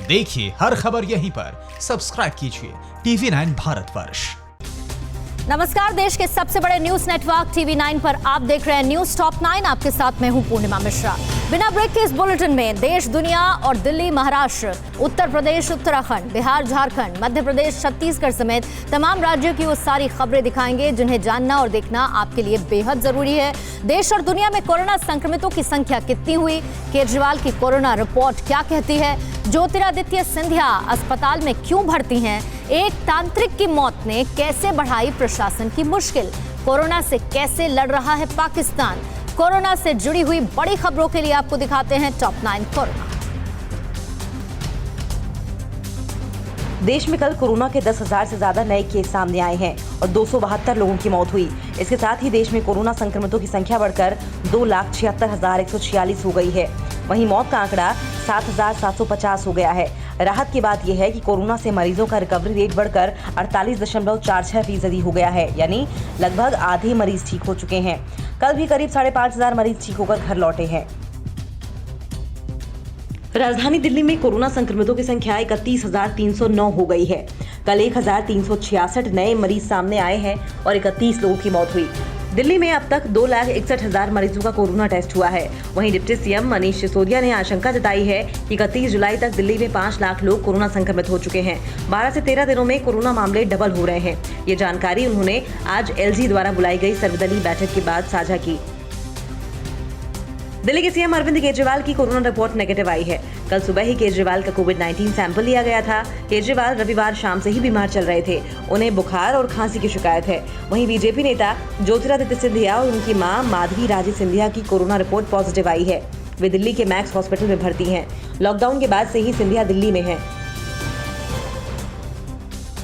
देखिए हर खबर यहीं पर, सब्सक्राइब कीजिए TV9 भारतवर्ष। नमस्कार, देश के सबसे बड़े न्यूज नेटवर्क TV9 पर आप देख रहे हैं न्यूज टॉप 9। आपके साथ मैं हूं पूर्णिमा मिश्रा। बिना ब्रेक के इस बुलेटिन में देश, दुनिया और दिल्ली, महाराष्ट्र, उत्तर प्रदेश, उत्तराखंड, बिहार, झारखंड, मध्य प्रदेश, छत्तीसगढ़ समेत तमाम राज्यों की वो सारी खबरें दिखाएंगे जिन्हें जानना और देखना आपके लिए बेहद जरूरी है। देश और दुनिया में कोरोना संक्रमितों की संख्या कितनी हुई, केजरीवाल की कोरोना रिपोर्ट क्या कहती है, ज्योतिरादित्य सिंधिया अस्पताल में क्यों भर्ती हैं, एक तांत्रिक की मौत ने कैसे बढ़ाई प्रशासन की मुश्किल, कोरोना से कैसे लड़ रहा है पाकिस्तान। कोरोना से जुड़ी हुई बड़ी खबरों के लिए आपको दिखाते हैं टॉप 9 कोरोना। देश में कल कोरोना के 10,000 से ज्यादा नए केस सामने आए हैं और 272 लोगों की मौत हुई। इसके साथ ही देश में कोरोना संक्रमितों की संख्या बढ़कर 2,76,146 हो गई है। वहीं मौत का आंकड़ा 7,750 हो गया है। राहत की बात यह है कि कोरोना से मरीजों का रिकवरी रेट बढ़कर 48.46% हो गया है, यानी लगभग आधे मरीज ठीक हो चुके हैं। कल भी करीब 5,500 मरीज ठीक होकर घर लौटे हैं। राजधानी दिल्ली में कोरोना संक्रमितों की संख्या 31,309 हो गई है। कल 1,366 नए मरीज सामने आए हैं और 31 लोगों की मौत हुई। दिल्ली में अब तक 2,61,000 मरीजों का कोरोना टेस्ट हुआ है। वहीं डिप्टी सीएम मनीष सिसोदिया ने आशंका जताई है कि 31 जुलाई तक दिल्ली में 5 लाख लोग कोरोना संक्रमित हो चुके हैं। 12 से 13 दिनों में कोरोना मामले डबल हो रहे हैं। ये जानकारी उन्होंने आज एलजी द्वारा बुलाई गई सर्वदलीय बैठक के बाद साझा की। दिल्ली के सीएम अरविंद केजरीवाल की कोरोना रिपोर्ट नेगेटिव आई है। कल सुबह ही केजरीवाल का कोविड-19 सैंपल लिया गया था। केजरीवाल रविवार शाम से ही बीमार चल रहे थे। उन्हें बुखार और खांसी की शिकायत है। वहीं बीजेपी नेता ज्योतिरादित्य सिंधिया और उनकी मां माधवी राजे सिंधिया की कोरोना रिपोर्ट पॉजिटिव आई है। वे दिल्ली के मैक्स हॉस्पिटल में भर्ती हैं। लॉकडाउन के बाद से ही सिंधिया दिल्ली में हैं।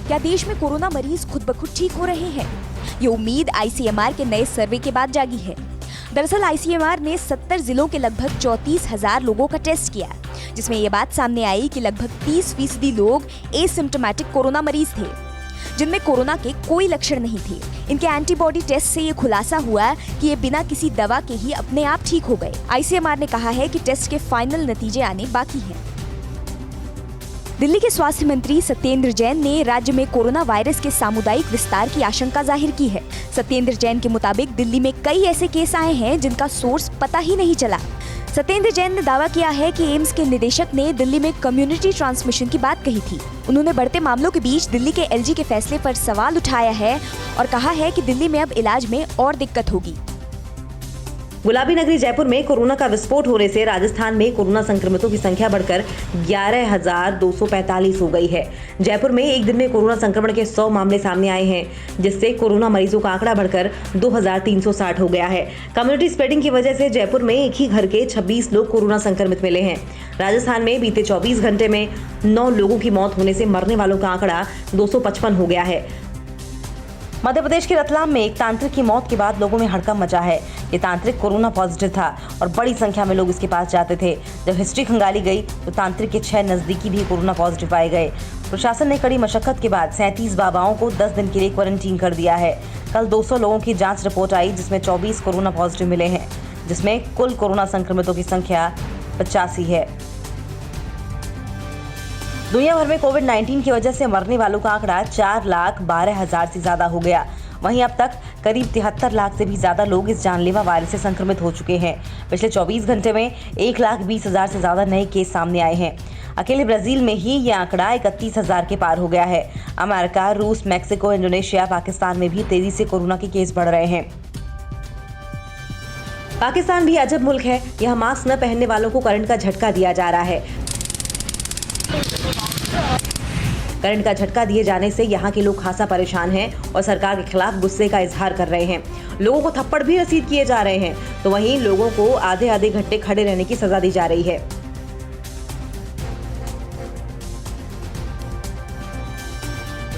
क्या देश में कोरोना मरीज खुद ब खुद ठीक हो रहे हैं? ये उम्मीद आईसीएमआर के नए सर्वे के बाद जागी है। दरअसल आईसीएमआर ने 70 जिलों के लगभग 34,000 लोगों का टेस्ट किया, जिसमें ये बात सामने आई कि लगभग 30% लोग एसिम्प्टोमेटिक कोरोना मरीज थे, जिनमें कोरोना के कोई लक्षण नहीं थे। इनके एंटीबॉडी टेस्ट से ये खुलासा हुआ कि ये बिना किसी दवा के ही अपने आप ठीक हो गए। आईसीएमआर ने कहा है कि टेस्ट के फाइनल नतीजे आने बाकी हैं। दिल्ली के स्वास्थ्य मंत्री सत्येंद्र जैन ने राज्य में कोरोना वायरस के सामुदायिक विस्तार की आशंका जाहिर की है। सत्येंद्र जैन के मुताबिक दिल्ली में कई ऐसे केस आए हैं जिनका सोर्स पता ही नहीं चला। सत्येंद्र जैन ने दावा किया है कि एम्स के निदेशक ने दिल्ली में कम्युनिटी ट्रांसमिशन की बात कही थी। उन्होंने बढ़ते मामलों के बीच दिल्ली के एलजी के फैसले पर सवाल उठाया है और कहा है कि दिल्ली में अब इलाज में और दिक्कत होगी। गुलाबी नगरी जयपुर में कोरोना का विस्फोट होने से राजस्थान में कोरोना संक्रमितों की संख्या बढ़कर 11,245 हो गई है। जयपुर में एक दिन में कोरोना संक्रमण के 100 मामले सामने आए हैं, जिससे कोरोना मरीजों का आंकड़ा बढ़कर 2,360 हो गया है। कम्युनिटी स्प्रेडिंग की वजह से जयपुर में एक ही घर के 26 लोग कोरोना संक्रमित मिले हैं। राजस्थान में बीते 24 घंटे में 9 लोगों की मौत होने से मरने वालों का आंकड़ा 255 हो गया है। मध्य प्रदेश के रतलाम में एक तांत्रिक की मौत के बाद लोगों में हड़कंप मचा है। ये तांत्रिक कोरोना पॉजिटिव था और बड़ी संख्या में लोग इसके पास जाते थे। जब हिस्ट्री खंगाली गई तो तांत्रिक के 6 नजदीकी भी कोरोना पॉजिटिव पाए गए। प्रशासन ने कड़ी मशक्कत के बाद 37 बाबाओं को 10 दिन के लिए क्वारंटीन कर दिया है। कल 200 लोगों की जाँच रिपोर्ट आई, जिसमें 24 कोरोना पॉजिटिव मिले हैं, जिसमें कुल कोरोना संक्रमितों की संख्या 85 है। दुनिया भर में कोविड-19 की वजह से मरने वालों का आंकड़ा 4,12,000 से ज्यादा हो गया। वहीं अब तक करीब 73 लाख से भी ज्यादा लोग इस जानलेवा वायरस से संक्रमित हो चुके हैं। पिछले 24 घंटे में 1,20,000 से ज्यादा नए केस सामने आए हैं। अकेले ब्राजील में ही ये आंकड़ा 31,000 के पार हो गया है। अमेरिका, रूस, मैक्सिको, इंडोनेशिया, पाकिस्तान में भी तेजी से कोरोना के केस बढ़ रहे हैं। पाकिस्तान भी अजब मुल्क है। यहाँ मास्क न पहनने वालों को करंट का झटका दिया जा रहा है। करंट का झटका दिए जाने से यहाँ के लोग खासा परेशान हैं और सरकार के खिलाफ गुस्से का इजहार कर रहे हैं। लोगों को थप्पड़ भी रसीद किए जा रहे हैं, तो वहीं लोगों को आधे आधे घंटे खड़े रहने की सजा दी जा रही है।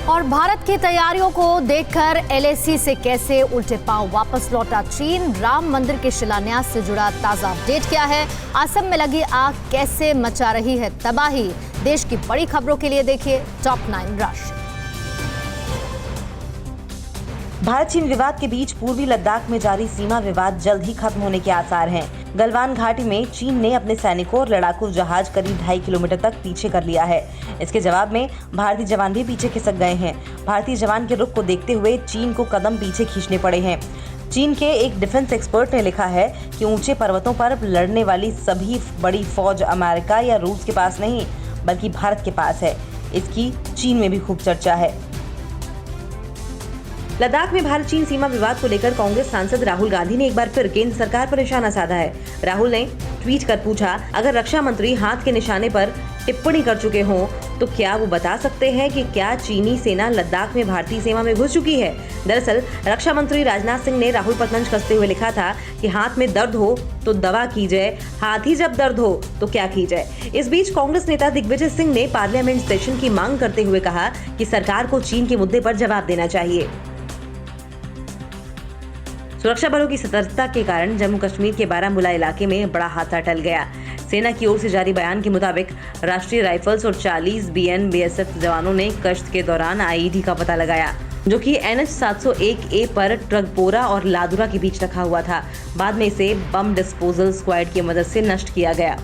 और भारत की तैयारियों को देखकर एलएसी से कैसे उल्टे पांव वापस लौटा चीन। राम मंदिर के शिलान्यास से जुड़ा ताजा अपडेट क्या है? असम में लगी आग कैसे मचा रही है तबाही? देश की बड़ी खबरों के लिए देखिए टॉप 9 रश। भारत चीन विवाद के बीच पूर्वी लद्दाख में जारी सीमा विवाद जल्द ही खत्म होने के आसार हैं। गलवान घाटी में चीन ने अपने सैनिकों और लड़ाकू जहाज करीब 2.5 किलोमीटर तक पीछे कर लिया है। इसके जवाब में भारतीय जवान भी पीछे खिसक गए हैं। भारतीय जवान के रुख को देखते हुए चीन को कदम पीछे खींचने पड़े हैं। चीन के एक डिफेंस एक्सपर्ट ने लिखा है कि ऊंचे पर्वतों पर लड़ने वाली सभी बड़ी फौज अमेरिका या रूस के पास नहीं बल्कि भारत के पास है। इसकी चीन में भी खूब चर्चा है। लद्दाख में भारत चीन सीमा विवाद को लेकर कांग्रेस सांसद राहुल गांधी ने एक बार फिर केंद्र सरकार पर निशाना साधा है। राहुल ने ट्वीट कर पूछा, अगर रक्षा मंत्री हाथ के निशाने पर टिप्पणी कर चुके हों तो क्या वो बता सकते हैं कि क्या चीनी सेना लद्दाख में भारतीय सीमा में घुस चुकी है। दरअसल रक्षा मंत्री राजनाथ सिंह ने राहुल पर तंज कसते हुए लिखा था कि हाथ में दर्द हो तो दवा की जाए, हाथ ही जब दर्द हो तो क्या की जाए। इस बीच कांग्रेस नेता दिग्विजय सिंह ने पार्लियामेंट सेशन की मांग करते हुए कहा कि सरकार को चीन के मुद्दे पर जवाब देना चाहिए। सुरक्षा बलों की सतर्कता के कारण जम्मू कश्मीर के बारामूला इलाके में बड़ा हादसा टल गया। सेना की ओर से जारी बयान के मुताबिक राष्ट्रीय राइफल्स और 40 BN-BSF जवानों ने गश्त के दौरान IED का पता लगाया, जो कि NH 701A पर ट्रगपोरा और लादुरा के बीच रखा हुआ था। बाद में इसे बम डिस्पोजल स्क्वाड की मदद से नष्ट किया गया।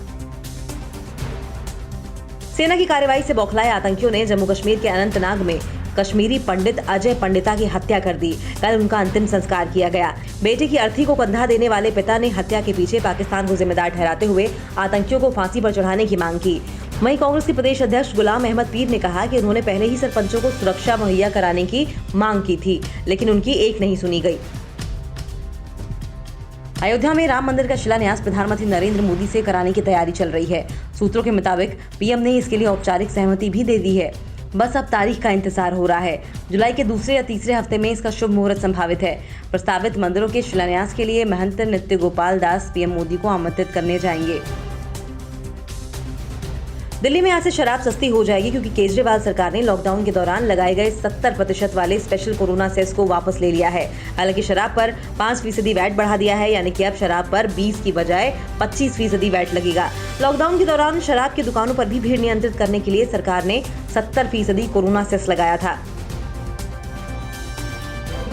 सेना की कार्रवाई से बौखलाए आतंकियों ने जम्मू कश्मीर के अनंतनाग में कश्मीरी पंडित अजय पंडिता की हत्या कर दी। कल उनका अंतिम संस्कार किया गया। बेटे की अर्थी को कंधा देने वाले पिता ने हत्या के पीछे पाकिस्तान को जिम्मेदार ठहराते हुए आतंकियों को फांसी पर चढ़ाने की मांग की। वहीं कांग्रेस के प्रदेश अध्यक्ष गुलाम अहमद पीर ने कहा कि उन्होंने पहले ही सरपंचों को सुरक्षा मुहैया कराने की मांग की थी, लेकिन उनकी एक नहीं सुनी गई। अयोध्या में राम मंदिर का शिलान्यास प्रधानमंत्री नरेंद्र मोदी से कराने की तैयारी चल रही है। सूत्रों के मुताबिक पीएम ने इसके लिए औपचारिक सहमति भी दे दी है। बस अब तारीख का इंतजार हो रहा है। जुलाई के दूसरे या तीसरे हफ्ते में इसका शुभ मुहूर्त संभावित है। प्रस्तावित मंदिरों के शिलान्यास के लिए महंत नित्य गोपाल दास पीएम मोदी को आमंत्रित करने जाएंगे। दिल्ली में आज से शराब सस्ती हो जाएगी क्योंकि केजरीवाल सरकार ने लॉकडाउन के दौरान लगाए गए 70% वाले स्पेशल कोरोना सेस को वापस ले लिया है। हालांकि शराब पर 5% वैट बढ़ा दिया है, यानी कि अब शराब पर 20 की बजाय 25% वैट लगेगा। लॉकडाउन के दौरान शराब की दुकानों पर भी भीड़ नियंत्रित करने के लिए सरकार ने 70% कोरोना सेस लगाया था।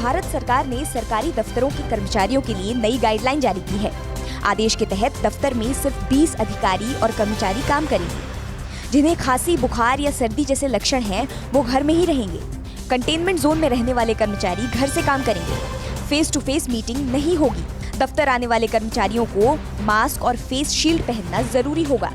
भारत सरकार ने सरकारी दफ्तरों के कर्मचारियों के लिए नई गाइडलाइन जारी की है। आदेश के तहत दफ्तर में सिर्फ 20 अधिकारी और कर्मचारी काम करेंगे। जिन्हें खांसी, बुखार या सर्दी जैसे लक्षण हैं, वो घर में ही रहेंगे। कंटेनमेंट जोन में रहने वाले कर्मचारी घर से काम करेंगे। फेस टू फेस मीटिंग नहीं होगी। दफ्तर आने वाले कर्मचारियों को मास्क और फेस शील्ड पहनना जरूरी होगा।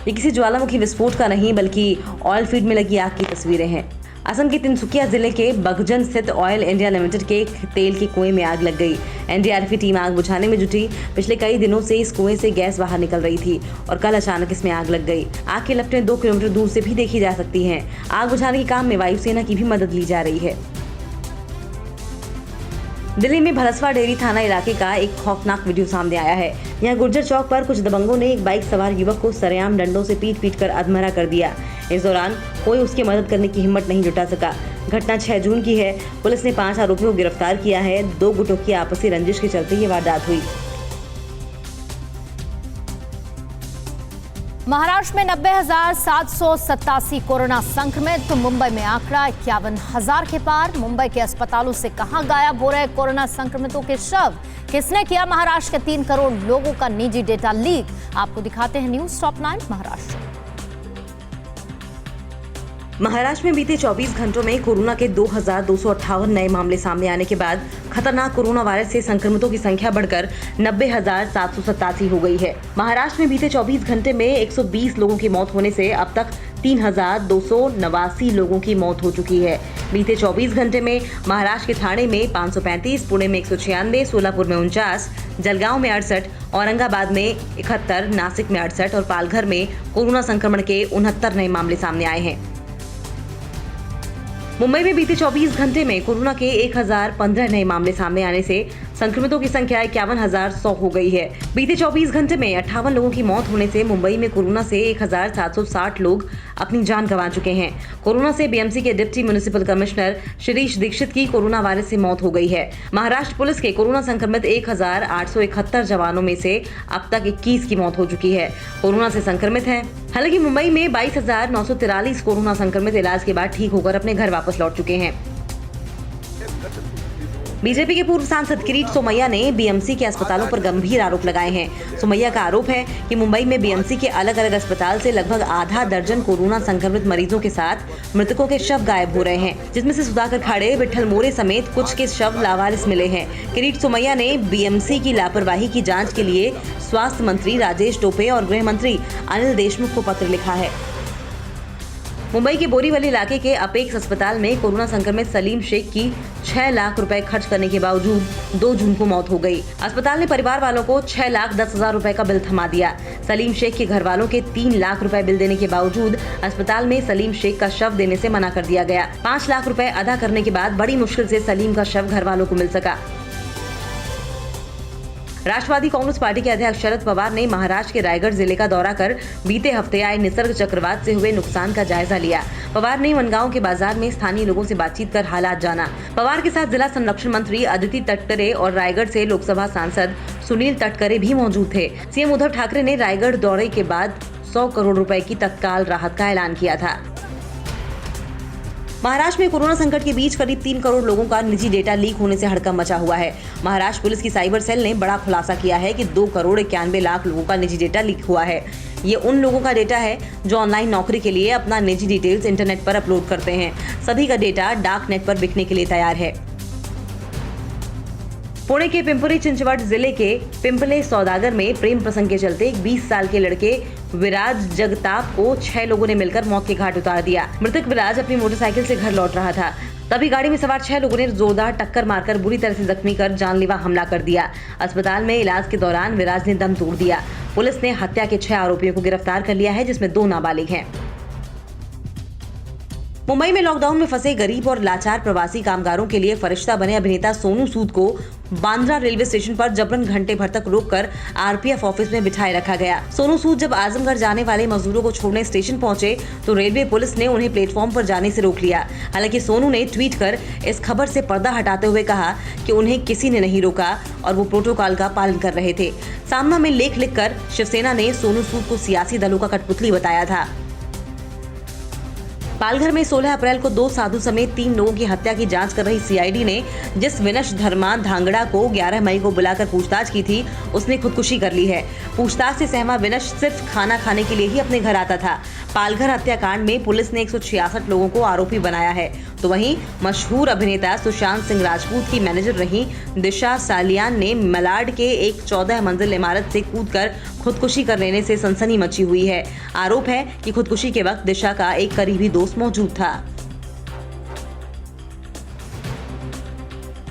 ये किसी ज्वालामुखी विस्फोट का नहीं बल्कि ऑयल फील्ड में लगी आग की तस्वीरें हैं। असम के तिनसुकिया जिले के बगजन स्थित ऑयल इंडिया लिमिटेड के तेल के कुएं में आग लग गई। एनडीआरएफ की टीम आग बुझाने में जुटी। पिछले कई दिनों से इस कुएं से गैस बाहर निकल रही थी और कल अचानक इसमें आग लग गई। आग की लपटें 2 किलोमीटर दूर से भी देखी जा सकती हैं। आग बुझाने के काम में वायुसेना की भी मदद ली जा रही है। दिल्ली में भलसवा डेयरी थाना इलाके का एक खौफनाक वीडियो सामने आया है। यहाँ गुर्जर चौक पर कुछ दबंगों ने एक बाइक सवार युवक को सरेआम डंडों से पीट कर अधमरा कर दिया। इस दौरान कोई उसकी मदद करने की हिम्मत नहीं जुटा सका। घटना 6 जून की है। पुलिस ने 5 आरोपियों को गिरफ्तार किया है। 2 गुटों की आपसी रंजिश के चलते ये वारदात हुई। महाराष्ट्र में 90,787 कोरोना संक्रमित, तो मुंबई में आंकड़ा 51,000 के पार। मुंबई के अस्पतालों से कहां गायब हो रहे कोरोना संक्रमितों के शव? किसने किया महाराष्ट्र के 3 करोड़ लोगों का निजी डेटा लीक? आपको दिखाते हैं न्यूज टॉप 9 महाराष्ट्र। महाराष्ट्र में बीते 24 घंटों में कोरोना के 2,258 नए मामले सामने आने के बाद खतरनाक कोरोना वायरस से संक्रमितों की संख्या बढ़कर 90,787 हो गई है। महाराष्ट्र में बीते 24 घंटे में 120 लोगों की मौत होने से अब तक 3,289 लोगों की मौत हो चुकी है। बीते 24 घंटे में महाराष्ट्र के ठाणे में 535, पुणे में 196, सोलापुर में 49, जलगांव में 68, औरंगाबाद में 71, नासिक में 68 और पालघर में कोरोना संक्रमण के 69 नए मामले सामने आए हैं। मुंबई में बीते 24 घंटे में कोरोना के 1,015 नए मामले सामने आने से संक्रमितों की संख्या 51,100 हो गई है। बीते 24 घंटे में 58 लोगों की मौत होने से मुंबई में कोरोना से 1,760 लोग अपनी जान गंवा चुके हैं। कोरोना से बीएमसी के deputy municipal commissioner Shirish Dixit की कोरोना वायरस से मौत हो गई है। महाराष्ट्र पुलिस के कोरोना संक्रमित 1,871 जवानों में से अब तक 21 की मौत हो चुकी है कोरोना से संक्रमित हैं। हालांकि मुंबई में 22,943 कोरोना संक्रमित इलाज के बाद ठीक होकर अपने घर वापस लौट चुके हैं। बीजेपी के पूर्व सांसद किरीट सोमैया ने बीएमसी के अस्पतालों पर गंभीर आरोप लगाए हैं। सोमैया का आरोप है कि मुंबई में बीएमसी के अलग अलग अस्पताल से लगभग आधा दर्जन कोरोना संक्रमित मरीजों के साथ मृतकों के शव गायब हो रहे हैं, जिसमें से सुधाकर खाड़े, विठल मोरे समेत कुछ के शव लावारिस मिले हैं। किरीट सोमैया ने बीएमसी की लापरवाही की जाँच के लिए स्वास्थ्य मंत्री राजेश टोपे और गृह मंत्री अनिल देशमुख को पत्र लिखा है। मुंबई के बोरीवली इलाके के अपेक्स अस्पताल में कोरोना संक्रमित सलीम शेख की 6 लाख रुपए खर्च करने के बावजूद 2 जून को मौत हो गई। अस्पताल ने परिवार वालों को 6,10,000 रुपए का बिल थमा दिया। सलीम शेख के घर वालों के 3 लाख रुपए बिल देने के बावजूद अस्पताल में सलीम शेख का शव देने से मना कर दिया गया। 5 लाख रुपए अदा करने के बाद बड़ी मुश्किल से सलीम का शव घर वालों को मिल सका। राष्ट्रवादी कांग्रेस पार्टी के अध्यक्ष शरद पवार ने महाराष्ट्र के रायगढ़ जिले का दौरा कर बीते हफ्ते आए निसर्ग चक्रवात से हुए नुकसान का जायजा लिया। पवार ने मनगांव के बाजार में स्थानीय लोगों से बातचीत कर हालात जाना। पवार के साथ जिला संरक्षण मंत्री अदिति तटकरे और रायगढ़ से लोकसभा सांसद सुनील तटकरे भी मौजूद थे। सीएम उद्धव ठाकरे ने रायगढ़ दौरे के बाद 100 करोड़ रुपए की तत्काल राहत का ऐलान किया था। महाराष्ट्र में कोरोना संकट के बीच करीब 3 करोड़ लोगों का निजी डेटा लीक होने से हड़कंप मचा हुआ है। महाराष्ट्र पुलिस की साइबर सेल ने बड़ा खुलासा किया है कि 2 करोड़ 91 लाख लोगों का निजी डेटा लीक हुआ है। ये उन लोगों का डेटा है जो ऑनलाइन नौकरी के लिए अपना निजी डिटेल्स इंटरनेट पर अपलोड करते हैं। सभी का डेटा डार्क नेट पर बिकने के लिए तैयार है। पुणे के पिंपरी चिंचवड जिले के पिंपले सौदागर में प्रेम प्रसंग के चलते एक 20 साल के लड़के विराज जगताप को 6 लोगों ने मिलकर मौत के घाट उतार दिया। मृतक विराज अपनी मोटरसाइकिल से घर लौट रहा था, तभी गाड़ी में सवार 6 लोगों ने जोरदार टक्कर मारकर बुरी तरह से जख्मी कर जानलेवा हमला कर दिया। अस्पताल में इलाज के दौरान विराज ने दम तोड़ दिया। पुलिस ने हत्या के 6 आरोपियों को गिरफ्तार कर लिया है, जिसमें 2 नाबालिग हैं। मुंबई में लॉकडाउन में फंसे गरीब और लाचार प्रवासी कामगारों के लिए फरिश्ता बने अभिनेता सोनू सूद को बांद्रा रेलवे स्टेशन पर जबरन घंटे भर तक रोककर आरपीएफ ऑफिस में बिठाए रखा गया। सोनू सूद जब आजमगढ़ जाने वाले मजदूरों को छोड़ने स्टेशन पहुंचे तो रेलवे पुलिस ने उन्हें प्लेटफॉर्म पर जाने से रोक लिया। हालांकि सोनू ने ट्वीट कर इस खबर से पर्दा हटाते हुए कहा कि उन्हें किसी ने नहीं रोका और वो प्रोटोकॉल का पालन कर रहे थे। सामना में लेख लिखकर शिवसेना ने सोनू सूद को सियासी दलों का कठपुतली बताया था। पालघर में 16 अप्रैल को 2 साधु समेत 3 लोगों की हत्या की जांच कर रही सीआईडी ने जिस विनश धर्मा धांगड़ा को 11 मई को बुलाकर पूछताछ की थी, उसने खुदकुशी कर ली है। पूछताछ से सहमा विनश सिर्फ खाना खाने के लिए ही अपने घर आता था। पालघर हत्याकांड में पुलिस ने 166 लोगों को आरोपी बनाया है। तो वहीं मशहूर अभिनेता सुशांत सिंह राजपूत की मैनेजर रही दिशा सालियान ने मलाड के एक 14 मंजिल इमारत से कूदकर खुदकुशी कर लेने से सनसनी मची हुई है। आरोप है कि खुदकुशी के वक्त दिशा का एक करीबी दोस्त मौजूद था।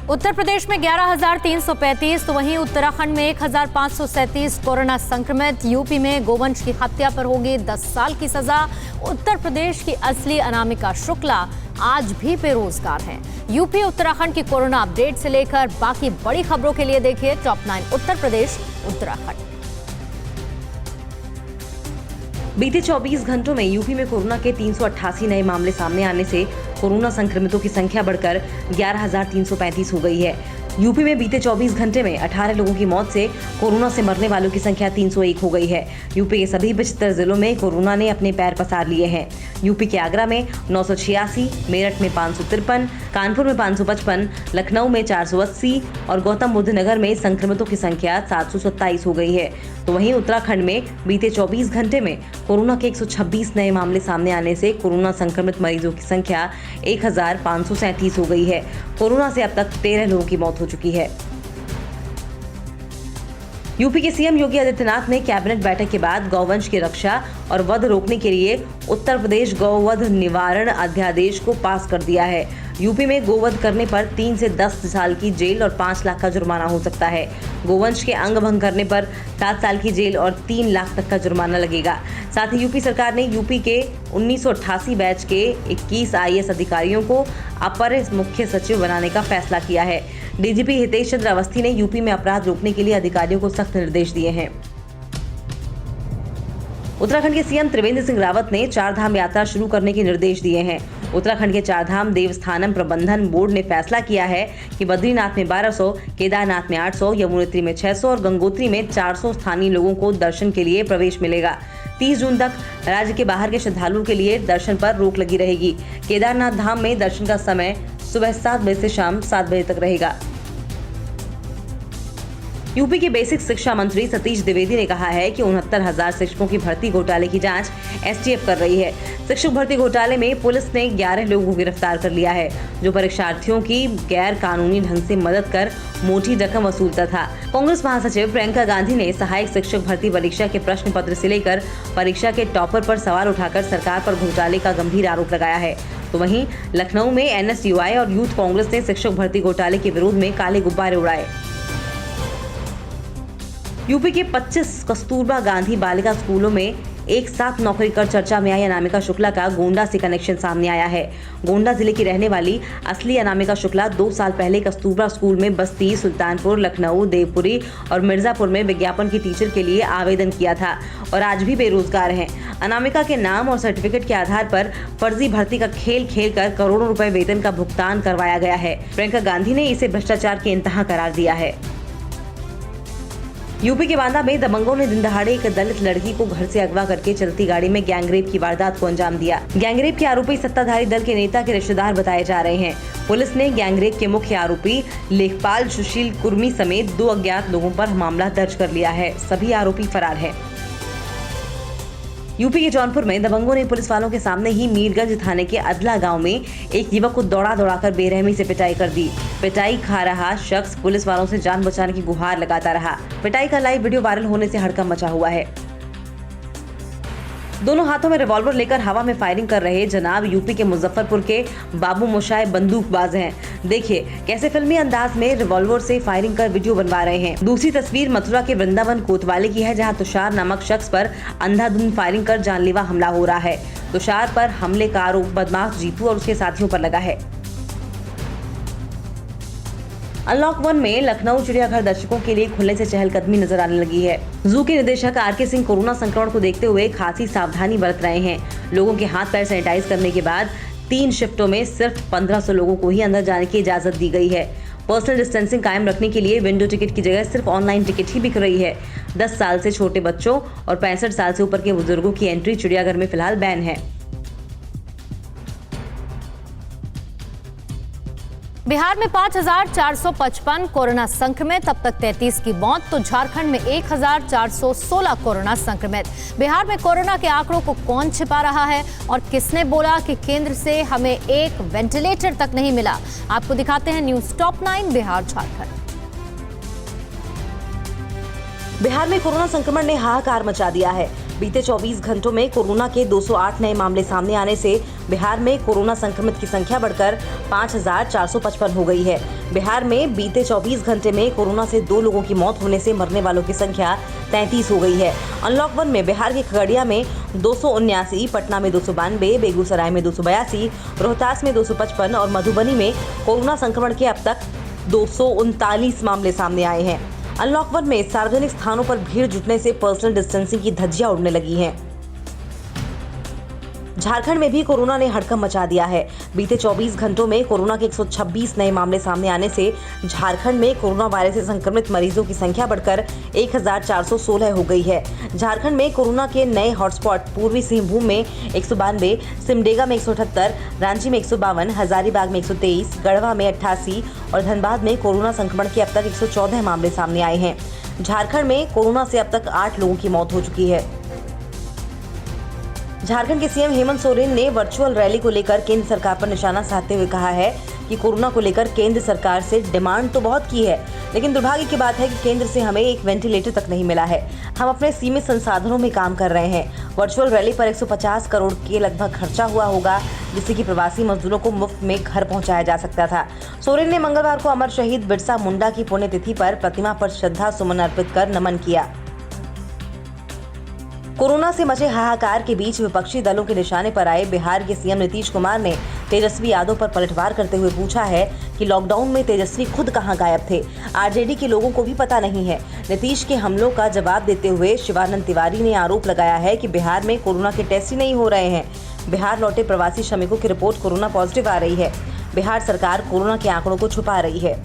उत्तर प्रदेश में 11,335 तो वहीं उत्तराखंड में 1,537 कोरोना संक्रमित। यूपी में गोवंश की हत्या पर होगी 10 साल की सजा। उत्तर प्रदेश की असली अनामिका शुक्ला आज भी बेरोजगार हैं। यूपी उत्तराखंड की कोरोना अपडेट से लेकर बाकी बड़ी खबरों के लिए देखिए टॉप 9 उत्तर प्रदेश उत्तराखंड। बीते 24 घंटों में यूपी में कोरोना के 388 नए मामले सामने आने से कोरोना संक्रमितों की संख्या बढ़कर 11,335 हो गई है। यूपी में बीते 24 घंटे में 18 लोगों की मौत से कोरोना से मरने वालों की संख्या 301 हो गई है। यूपी के सभी 75 जिलों में कोरोना ने अपने पैर पसार लिए हैं। यूपी के आगरा में 986, मेरठ में 553, कानपुर में 555, लखनऊ में 480 और गौतम बुद्ध नगर में संक्रमितों की संख्या 727 हो गई है। तो वहीं उत्तराखंड में बीते 24 घंटे में कोरोना के 126 नए मामले सामने आने से कोरोना संक्रमित मरीजों की संख्या 1,537 हो गई है। कोरोना से अब तक 13 लोगों की मौत हो चुकी है। यूपी के सीएम योगी आदित्यनाथ ने कैबिनेट बैठक के बाद गौवंश की रक्षा और वध रोकने के लिए उत्तर प्रदेश गौवध निवारण अध्यादेश को पास कर दिया है। यूपी में गोवध करने पर 3 से 10 साल की जेल और 5 लाख का जुर्माना हो सकता है। गोवंश के अंग भंग करने पर 7 साल की जेल और 3 लाख तक का जुर्माना लगेगा। साथ ही यूपी सरकार ने यूपी के 1988 बैच के 21 आईएएस अधिकारियों को अपर मुख्य सचिव बनाने का फैसला किया है। डीजीपी हितेश चंद्र अवस्थी ने यूपी में अपराध रोकने के लिए अधिकारियों को सख्त निर्देश दिए हैं। उत्तराखंड के सीएम त्रिवेंद्र सिंह रावत ने 4 धाम यात्रा शुरू करने के निर्देश दिए हैं। उत्तराखंड के 4 धाम देवस्थानम प्रबंधन बोर्ड ने फैसला किया है कि बद्रीनाथ में 1200, केदारनाथ में 800, यमुनोत्री में 600 और गंगोत्री में 400 स्थानीय लोगों को दर्शन के लिए प्रवेश मिलेगा। 30 जून तक राज्य के बाहर के श्रद्धालुओं के लिए दर्शन पर रोक लगी रहेगी। केदारनाथ धाम में दर्शन का समय सुबह 7 बजे से शाम 7 बजे तक रहेगा। यूपी के बेसिक शिक्षा मंत्री सतीश द्विवेदी ने कहा है कि 69,000 शिक्षकों की भर्ती घोटाले की जांच एसटीएफ कर रही है। शिक्षक भर्ती घोटाले में पुलिस ने 11 लोगों को गिरफ्तार कर लिया है, जो परीक्षार्थियों की गैर कानूनी ढंग से मदद कर मोटी रकम वसूलता था। कांग्रेस महासचिव प्रियंका गांधी ने सहायक शिक्षक भर्ती परीक्षा के प्रश्न पत्र से लेकर परीक्षा के टॉपर पर सवाल उठाकर सरकार पर घोटाले का गंभीर आरोप लगाया है। तो वहीं लखनऊ में एनएसयूआई और यूथ कांग्रेस ने शिक्षक भर्ती घोटाले के विरोध में काले गुब्बारे उड़ाए। यूपी के 25 कस्तूरबा गांधी बालिका स्कूलों में एक साथ नौकरी कर चर्चा में आई अनामिका शुक्ला का गोंडा से कनेक्शन सामने आया है। गोंडा जिले की रहने वाली असली अनामिका शुक्ला 2 साल पहले कस्तूरबा स्कूल में बस्ती, सुल्तानपुर, लखनऊ, देवपुरी और मिर्जापुर में विज्ञापन की टीचर के लिए आवेदन किया था और आज भी बेरोजगार हैं। अनामिका के नाम और सर्टिफिकेट के आधार पर फर्जी भर्ती का खेल खेलकर करोड़ों रुपए वेतन का भुगतान करवाया गया है। प्रियंका गांधी ने इसे भ्रष्टाचार की इंतहा करार दिया है। यूपी के बांदा में दबंगों ने दिन दहाड़े एक दलित लड़की को घर से अगवा करके चलती गाड़ी में गैंगरेप की वारदात को अंजाम दिया। गैंगरेप के आरोपी सत्ताधारी दल के नेता के रिश्तेदार बताए जा रहे हैं। पुलिस ने गैंगरेप के मुख्य आरोपी लेखपाल सुशील कुर्मी समेत 2 अज्ञात लोगों पर मामला दर्ज कर लिया है। सभी आरोपी फरार हैं। यूपी के जौनपुर में दबंगों ने पुलिस वालों के सामने ही मीरगंज थाने के अदला गांव में एक युवक को दौड़ाकर बेरहमी से पिटाई कर दी। पिटाई खा रहा शख्स पुलिस वालों से जान बचाने की गुहार लगाता रहा। पिटाई का लाइव वीडियो वायरल होने से हड़कंप मचा हुआ है। दोनों हाथों में रिवॉल्वर लेकर हवा में फायरिंग कर रहे जनाब यूपी के मुजफ्फरपुर के बाबू मोशाय बंदूकबाज हैं। देखिए कैसे फिल्मी अंदाज में रिवॉल्वर से फायरिंग कर वीडियो बनवा रहे हैं। दूसरी तस्वीर मथुरा के वृंदावन कोतवाली की है, जहां तुषार नामक शख्स पर अंधाधुंध फायरिंग कर जानलेवा हमला हो रहा है। तुषार पर हमले का आरोप बदमाश जीतू और उसके साथियों पर लगा है। अनलॉक 1 में लखनऊ चिड़ियाघर दर्शकों के लिए खुलने से चहलकदमी नजर आने लगी है। जू के निदेशक आर.के. सिंह कोरोना संक्रमण को देखते हुए खासी सावधानी बरत रहे हैं। लोगों के हाथ पैर सैनिटाइज करने के बाद 3 शिफ्टों में सिर्फ 1500 लोगों को ही अंदर जाने की इजाजत दी गई है। पर्सनल डिस्टेंसिंग कायम रखने के लिए विंडो टिकट की जगह सिर्फ ऑनलाइन टिकट ही बिक रही है। 10 साल से छोटे बच्चों और 65 साल से ऊपर के बुजुर्गों की एंट्री चिड़ियाघर में फिलहाल बैन है। बिहार में 5,455 कोरोना संक्रमित, अब तक 33 की मौत। तो झारखंड में 1,416 कोरोना संक्रमित। बिहार में कोरोना के आंकड़ों को कौन छिपा रहा है और किसने बोला कि केंद्र से हमें एक वेंटिलेटर तक नहीं मिला? आपको दिखाते हैं न्यूज टॉप 9 बिहार झारखंड। बिहार में कोरोना संक्रमण ने हाहाकार मचा दिया है। बीते 24 घंटों में कोरोना के 208 नए मामले सामने आने से बिहार में कोरोना संक्रमित की संख्या बढ़कर 5,455 हो गई है। बिहार में बीते 24 घंटे में कोरोना से 2 लोगों की मौत होने से मरने वालों की संख्या 33 हो गई है। अनलॉक 1 में बिहार के खगड़िया में 279, पटना में 292, बेगूसराय में 282, रोहतास में 255 और मधुबनी में कोरोना संक्रमण के अब तक 239 मामले सामने आए हैं। अनलॉक 1 में सार्वजनिक स्थानों पर भीड़ जुटने से पर्सनल डिस्टेंसिंग की धज्जियां उड़ने लगी हैं। झारखंड में भी कोरोना ने हड़कंप मचा दिया है। बीते 24 घंटों में कोरोना के 126 नए मामले सामने आने से झारखंड में कोरोना वायरस से संक्रमित मरीजों की संख्या बढ़कर 1,416 हो गई है। झारखंड में कोरोना के नए हॉटस्पॉट पूर्वी सिंहभूम में 192, सिमडेगा में 178, रांची में 152, हजारीबाग में 123, गढ़वा में 88 और धनबाद में कोरोना संक्रमण के अब तक 114 मामले सामने आए हैं। झारखंड में कोरोना से अब तक 8 लोगों की मौत हो चुकी है। झारखंड के सीएम हेमंत सोरेन ने वर्चुअल रैली को लेकर केंद्र सरकार पर निशाना साधते हुए कहा है कि कोरोना को लेकर केंद्र सरकार से डिमांड तो बहुत की है, लेकिन दुर्भाग्य की बात है कि केंद्र से हमें एक वेंटिलेटर तक नहीं मिला है। हम अपने सीमित संसाधनों में काम कर रहे हैं। वर्चुअल रैली पर 150 करोड़ के लगभग खर्चा हुआ होगा, जिससे कि प्रवासी मजदूरों को मुफ्त में घर पहुंचाया जा सकता था। सोरेन ने मंगलवार को अमर शहीद बिरसा मुंडा की पुण्यतिथि पर प्रतिमा पर श्रद्धा सुमन अर्पित कर नमन किया। कोरोना से मचे हाहाकार के बीच विपक्षी दलों के निशाने पर आए बिहार के सीएम नीतीश कुमार ने तेजस्वी यादव पर पलटवार करते हुए पूछा है कि लॉकडाउन में तेजस्वी खुद कहां गायब थे। आरजेडी के लोगों को भी पता नहीं है। नीतीश के हमलों का जवाब देते हुए शिवानंद तिवारी ने आरोप लगाया है कि बिहार में कोरोना के टेस्ट ही नहीं हो रहे हैं। बिहार लौटे प्रवासी श्रमिकों की रिपोर्ट कोरोना पॉजिटिव आ रही है। बिहार सरकार कोरोना के आंकड़ों को छुपा रही है।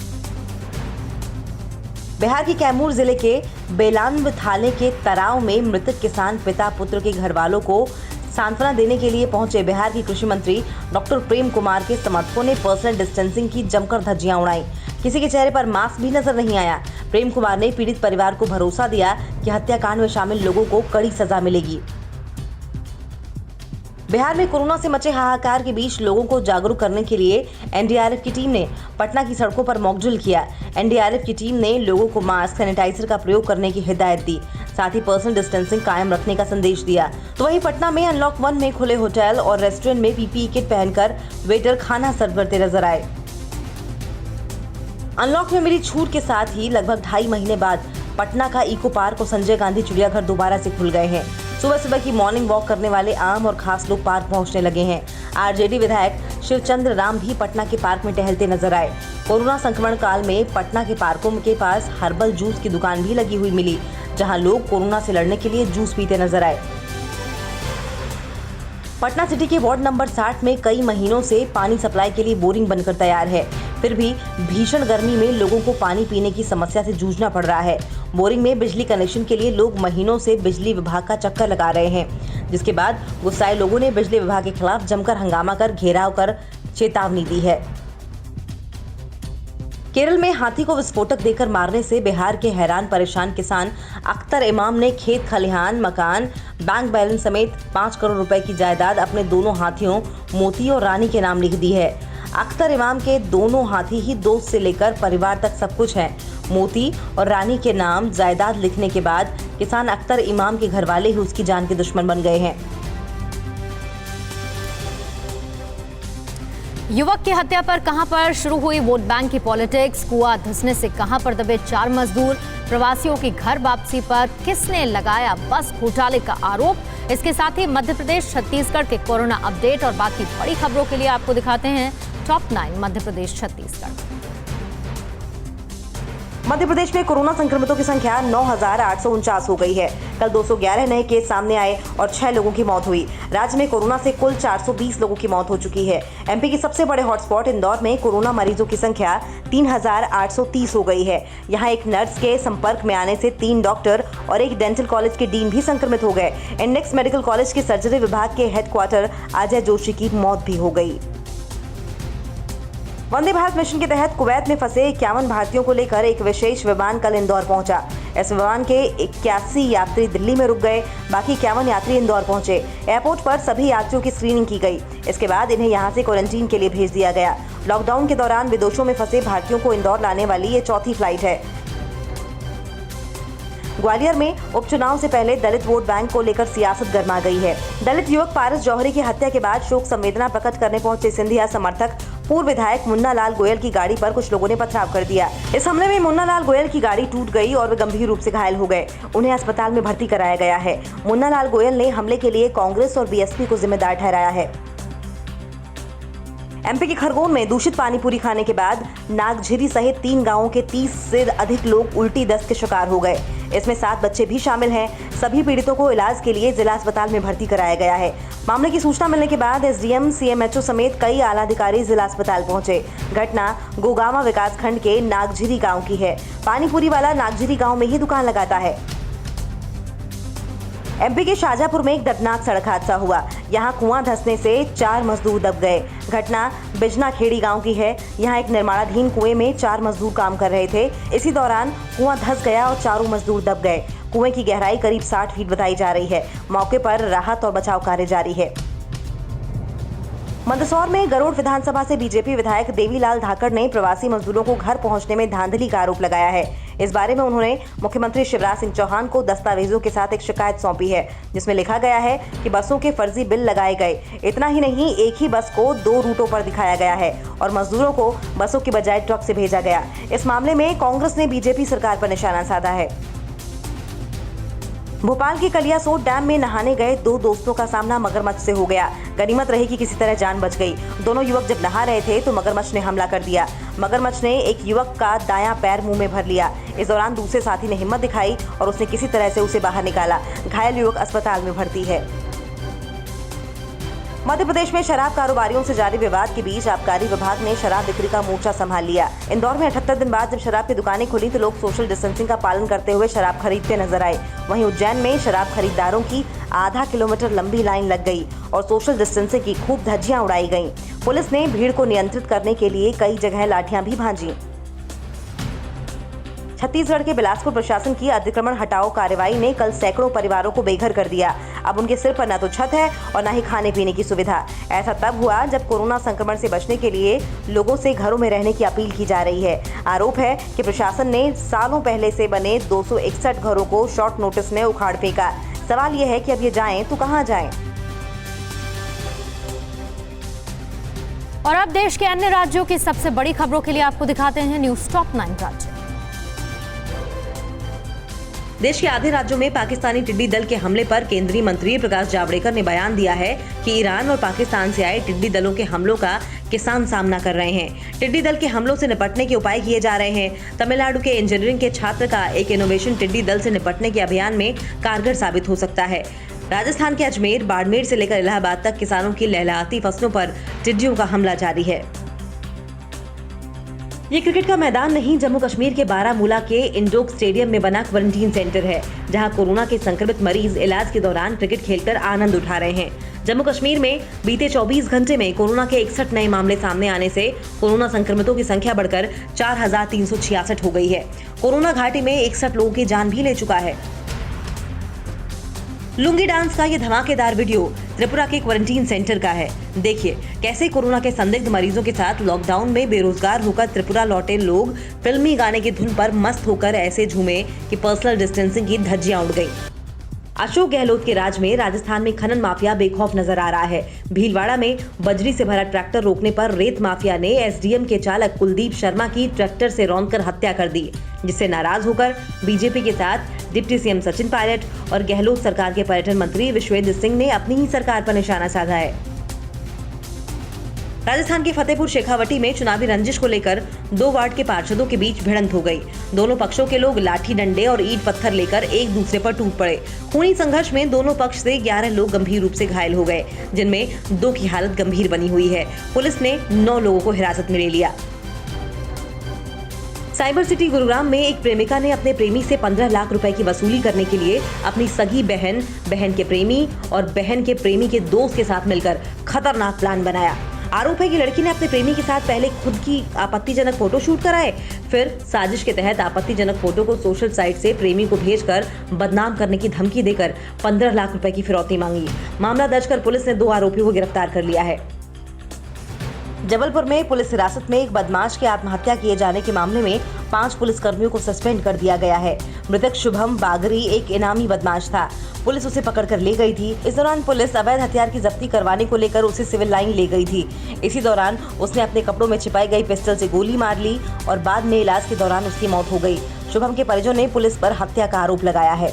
बिहार के कैमूर जिले के बेलान्व थाने के तराव में मृतक किसान पिता पुत्र के घर वालों को सांत्वना देने के लिए पहुंचे बिहार के कृषि मंत्री डॉक्टर प्रेम कुमार के समर्थकों ने पर्सनल डिस्टेंसिंग की जमकर धज्जियां उड़ाई। किसी के चेहरे पर मास्क भी नजर नहीं आया। प्रेम कुमार ने पीड़ित परिवार को भरोसा दिया कि हत्याकांड में शामिल लोगों को कड़ी सजा मिलेगी। बिहार में कोरोना से मचे हाहाकार के बीच लोगों को जागरूक करने के लिए एनडीआरएफ की टीम ने पटना की सड़कों पर मॉकड्रिल किया। एनडीआरएफ की टीम ने लोगों को मास्क, सैनिटाइजर का प्रयोग करने की हिदायत दी, साथ ही पर्सनल डिस्टेंसिंग कायम रखने का संदेश दिया। तो वहीं पटना में अनलॉक 1 में खुले होटल और रेस्टोरेंट में पीपीई किट पहनकर वेटर खाना सर्व करते नजर आए। अनलॉक में मिली छूट के साथ ही लगभग 2.5 महीने बाद पटना का इको पार्क और संजय गांधी चिड़ियाघर दोबारा से खुल गए हैं। सुबह सुबह की मॉर्निंग वॉक करने वाले आम और खास लोग पार्क पहुंचने लगे हैं। आरजेडी विधायक शिवचंद्र राम भी पटना के पार्क में टहलते नजर आए। कोरोना संक्रमण काल में पटना के पार्कों के पास हर्बल जूस की दुकान भी लगी हुई मिली, जहां लोग कोरोना से लड़ने के लिए जूस पीते नजर आए। पटना सिटी के वार्ड नंबर 60 में कई महीनों से पानी सप्लाई के लिए बोरिंग बनकर तैयार है, फिर भी भीषण गर्मी में लोगों को पानी पीने की समस्या से जूझना पड़ रहा है। बोरिंग में बिजली कनेक्शन के लिए लोग महीनों से बिजली विभाग का चक्कर लगा रहे हैं, जिसके बाद गुस्साए लोगों ने बिजली विभाग के खिलाफ जमकर हंगामा कर घेराव कर चेतावनी दी है। केरल में हाथी को विस्फोटक देकर मारने से बिहार के हैरान परेशान किसान अख्तर इमाम ने खेत खलिहान, मकान, बैंक बैलेंस समेत 5 करोड़ रुपए की जायदाद अपने दोनों हाथियों मोती और रानी के नाम लिख दी है। अख्तर इमाम के दोनों हाथी ही दोस्त से लेकर परिवार तक सब कुछ है। मोती और रानी के नाम जायदाद लिखने के बाद किसान अख्तर इमाम के घरवाले ही उसकी जान के दुश्मन बन गए हैं। युवक की हत्या पर कहां पर शुरू हुई वोट बैंक की पॉलिटिक्स, कुआं धंसने से कहां पर दबे 4 मजदूर, प्रवासियों की घर वापसी पर किसने लगाया बस घोटाले का आरोप। इसके साथ ही मध्य प्रदेश, छत्तीसगढ़ के कोरोना अपडेट और बाकी बड़ी खबरों के लिए आपको दिखाते हैं टॉप 9 मध्य प्रदेश छत्तीसगढ़। मध्य प्रदेश में कोरोना संक्रमितों की संख्या 9,849 हो गई है। कल 211 नए केस सामने आए और 6 लोगों की मौत हुई। राज्य में कोरोना से कुल 420 लोगों की मौत हो चुकी है। एमपी के सबसे बड़े हॉटस्पॉट इंदौर में कोरोना मरीजों की संख्या 3,830 हो गई है। यहां एक नर्स के संपर्क में आने से 3 डॉक्टर और एक डेंटल कॉलेज के डीन भी संक्रमित हो गए। इंडेक्स मेडिकल कॉलेज के सर्जरी विभाग के हेडक्वार्टर अजय जोशी की मौत भी हो गई। वंदे भारत मिशन के तहत कुवैत में फंसे 51 भारतीयों को लेकर एक विशेष विमान कल इंदौर पहुंचा। इस विमान के 81 यात्री दिल्ली में रुक गए, बाकी 51 यात्री इंदौर पहुंचे। एयरपोर्ट पर सभी यात्रियों की स्क्रीनिंग की गई। इसके बाद इन्हें यहां से क्वारंटीन के लिए भेज दिया गया। लॉकडाउन के दौरान विदेशों में फंसे भारतीयों को इंदौर लाने वाली ये चौथी फ्लाइट है। ग्वालियर में उपचुनाव से पहले दलित वोट बैंक को लेकर सियासत गर्मा गई है। दलित युवक पारस जौहरी की हत्या के बाद शोक संवेदना प्रकट करने पहुंचे सिंधिया समर्थक पूर्व विधायक मुन्ना लाल गोयल की गाड़ी पर कुछ लोगों ने पथराव कर दिया। इस हमले में मुन्ना लाल गोयल की गाड़ी टूट गई और वे गंभीर रूप से घायल हो गए। उन्हें अस्पताल में भर्ती कराया गया है। मुन्ना लाल गोयल ने हमले के लिए कांग्रेस और बीएसपी को जिम्मेदार ठहराया है। एमपी के खरगोन में दूषित पानी पूरी खाने के बाद नागझिरी सहित 3 गांवों के 30 से अधिक लोग उल्टी दस्त के शिकार हो गए। इसमें 7 बच्चे भी शामिल हैं। सभी पीड़ितों को इलाज के लिए जिला अस्पताल में भर्ती कराया गया है। मामले की सूचना मिलने के बाद एसडीएम, सीएमएचओ समेत कई आला अधिकारी जिला अस्पताल पहुंचे। घटना गोगामा विकासखंड के नागझिरी गाँव की है। पानीपुरी वाला नागझिरी गाँव में ही दुकान लगाता है। एमपी के शाजापुर में एक दर्दनाक सड़क हादसा हुआ। यहां कुआं धंसने से 4 मजदूर दब गए। घटना बिजना खेड़ी गांव की है। यहां एक निर्माणाधीन कुएं में 4 मजदूर काम कर रहे थे। इसी दौरान कुआं धंस गया और चारों मजदूर दब गए। कुएं की गहराई करीब 60 फीट बताई जा रही है। मौके पर राहत और बचाव कार्य जारी है। मंदसौर में गरुड़ विधानसभा से बीजेपी विधायक देवीलाल धाकड़ ने प्रवासी मजदूरों को घर पहुंचने में धांधली का आरोप लगाया है। इस बारे में उन्होंने मुख्यमंत्री शिवराज सिंह चौहान को दस्तावेजों के साथ एक शिकायत सौंपी है, जिसमें लिखा गया है कि बसों के फर्जी बिल लगाए गए। इतना ही नहीं, एक ही बस को 2 रूटों पर दिखाया गया है और मजदूरों को बसों की बजाय ट्रक से भेजा गया। इस मामले में कांग्रेस ने बीजेपी सरकार पर निशाना साधा है। भोपाल के कलियासोत डैम में नहाने गए 2 दोस्तों का सामना मगरमच्छ से हो गया। गनीमत रही कि किसी तरह जान बच गई। दोनों युवक जब नहा रहे थे तो मगरमच्छ ने हमला कर दिया। मगरमच्छ ने एक युवक का दायां पैर मुंह में भर लिया। इस दौरान दूसरे साथी ने हिम्मत दिखाई और उसने किसी तरह से उसे बाहर निकाला। घायल युवक अस्पताल में भर्ती है। मध्य प्रदेश में शराब कारोबारियों से जारी विवाद के बीच आबकारी विभाग ने शराब बिक्री का मोर्चा संभाल लिया। इंदौर में 78 दिन बाद जब शराब की दुकानें खुली तो लोग सोशल डिस्टेंसिंग का पालन करते हुए शराब खरीदते नजर आए। वहीं उज्जैन में शराब खरीदारों की आधा किलोमीटर लंबी लाइन लग गई और सोशल डिस्टेंसिंग की खूब धज्जियां उड़ाई गईं। पुलिस ने भीड़ को नियंत्रित करने के लिए कई जगह लाठियां भी भांजी। छत्तीसगढ़ के बिलासपुर प्रशासन की अतिक्रमण हटाओ कार्रवाई ने कल सैकड़ों परिवारों को बेघर कर दिया। अब उनके सिर पर न तो छत है और न ही खाने पीने की सुविधा। ऐसा तब हुआ जब कोरोना संक्रमण से बचने के लिए लोगों से घरों में रहने की अपील की जा रही है। आरोप है कि प्रशासन ने सालों पहले से बने 261 घरों को शॉर्ट नोटिस में उखाड़ फेंका। सवाल यह है कि अब ये जाएं तो कहां जाएं? और अब देश के अन्य राज्यों की सबसे बड़ी खबरों के लिए आपको दिखाते हैं न्यूज़ टॉप 9 राज्य। देश के आधे राज्यों में पाकिस्तानी टिड्डी दल के हमले पर केंद्रीय मंत्री प्रकाश जावड़ेकर ने बयान दिया है कि ईरान और पाकिस्तान से आए टिड्डी दलों के हमलों का किसान सामना कर रहे हैं। टिड्डी दल के हमलों से निपटने के उपाय किए जा रहे हैं। तमिलनाडु के इंजीनियरिंग के छात्र का एक इनोवेशन टिड्डी दल से निपटने के अभियान में कारगर साबित हो सकता है। राजस्थान के अजमेर, बाड़मेर से लेकर इलाहाबाद तक किसानों की लहलहाती फसलों पर टिड्डियों का हमला जारी है। ये क्रिकेट का मैदान नहीं, जम्मू कश्मीर के बारामूला के इंडोर स्टेडियम में बना क्वारंटीन सेंटर है, जहां कोरोना के संक्रमित मरीज इलाज के दौरान क्रिकेट खेलकर आनंद उठा रहे हैं। जम्मू कश्मीर में बीते 24 घंटे में कोरोना के 61 नए मामले सामने आने से कोरोना संक्रमितों की संख्या बढ़कर 4366 हो गई है। कोरोना घाटी में 61 लोगों की जान भी ले चुका है। लुंगी डांस का ये धमाकेदार वीडियो त्रिपुरा के क्वारंटीन सेंटर का है। देखिए कैसे कोरोना के संदिग्ध मरीजों के साथ लॉकडाउन में बेरोजगार होकर त्रिपुरा लौटे लोग फिल्मी गाने की धुन पर मस्त होकर ऐसे झूमे कि पर्सनल डिस्टेंसिंग की धज्जियां उड़ गईं। अशोक गहलोत के राज में राजस्थान में खनन माफिया बेखौफ नजर आ रहा है। भीलवाड़ा में बजरी से भरा ट्रैक्टर रोकने पर रेत माफिया ने एसडीएम के चालक कुलदीप शर्मा की ट्रैक्टर से रौंदकर हत्या कर दी, जिससे नाराज होकर बीजेपी के साथ डिप्टी सीएम सचिन पायलट और गहलोत सरकार के पर्यटन मंत्री विश्वेंद्र सिंह ने अपनी ही सरकार पर निशाना साधा है। राजस्थान के फतेहपुर शेखावटी में चुनावी रंजिश को लेकर 2 वार्ड के पार्षदों के बीच भिड़ंत हो गई। दोनों पक्षों के लोग लाठी डंडे और ईंट पत्थर लेकर एक दूसरे पर टूट पड़े। खूनी संघर्ष में दोनों पक्ष से 11 लोग गंभीर रूप से घायल हो गए, जिनमें 2 की हालत गंभीर बनी हुई है। पुलिस ने 9 लोगों को हिरासत में ले लिया। साइबर सिटी गुरुग्राम में एक प्रेमिका ने अपने प्रेमी से 15 लाख रुपए की वसूली करने के लिए अपनी सगी बहन, बहन के प्रेमी और बहन के प्रेमी के दोस्त के साथ मिलकर खतरनाक प्लान बनाया। आरोप है कि लड़की ने अपने प्रेमी के साथ पहले खुद की आपत्तिजनक फोटो शूट कराए, फिर साजिश के तहत आपत्तिजनक फोटो को सोशल साइट से प्रेमी को भेजकर बदनाम करने की धमकी देकर 15 लाख रुपए की फिरौती मांगी। मामला दर्ज कर पुलिस ने 2 आरोपियों को गिरफ्तार कर लिया है। जबलपुर में पुलिस हिरासत में एक बदमाश के आत्महत्या किए जाने के मामले में 5 पुलिसकर्मियों को सस्पेंड कर दिया गया है। मृतक शुभम बागरी एक इनामी बदमाश था। पुलिस उसे पकड़कर ले गई थी। इस दौरान पुलिस अवैध हथियार की जब्ती करवाने को लेकर उसे सिविल लाइन ले गई थी। इसी दौरान उसने अपने कपड़ों में छिपाई गई पिस्टल से गोली मार ली और बाद में इलाज के दौरान उसकी मौत हो गई। शुभम के परिजनों ने पुलिस पर हत्या का आरोप लगाया है।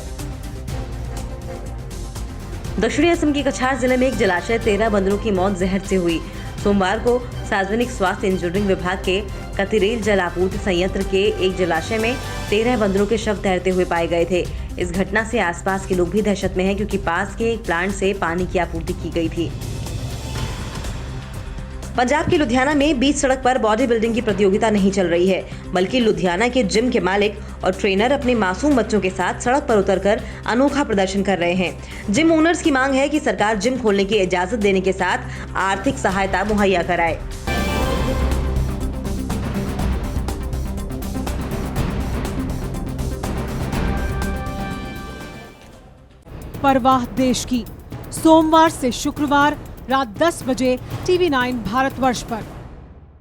दक्षिणी असम के कछार जिले में एक जलाशय 13 बंदरों की मौत जहर से हुई। सोमवार को सार्वजनिक स्वास्थ्य इंजीनियरिंग विभाग के कतिरेल जल आपूर्ति संयंत्र के एक जलाशय में 13 बंदरों के शव तैरते हुए पाए गए थे। इस घटना से आसपास के लोग भी दहशत में हैं, क्योंकि पास के एक प्लांट से पानी की आपूर्ति की गई थी। पंजाब के लुधियाना में बीच सड़क पर बॉडी बिल्डिंग की प्रतियोगिता नहीं चल रही है, बल्कि लुधियाना के जिम के मालिक और ट्रेनर अपने मासूम बच्चों के साथ सड़क पर उतरकर अनोखा प्रदर्शन कर रहे हैं। जिम ओनर्स की मांग है कि सरकार जिम खोलने की इजाजत देने के साथ आर्थिक सहायता मुहैया कराए। परवाह देश की, सोमवार से शुक्रवार रात 10 बजे TV9 भारतवर्ष पर।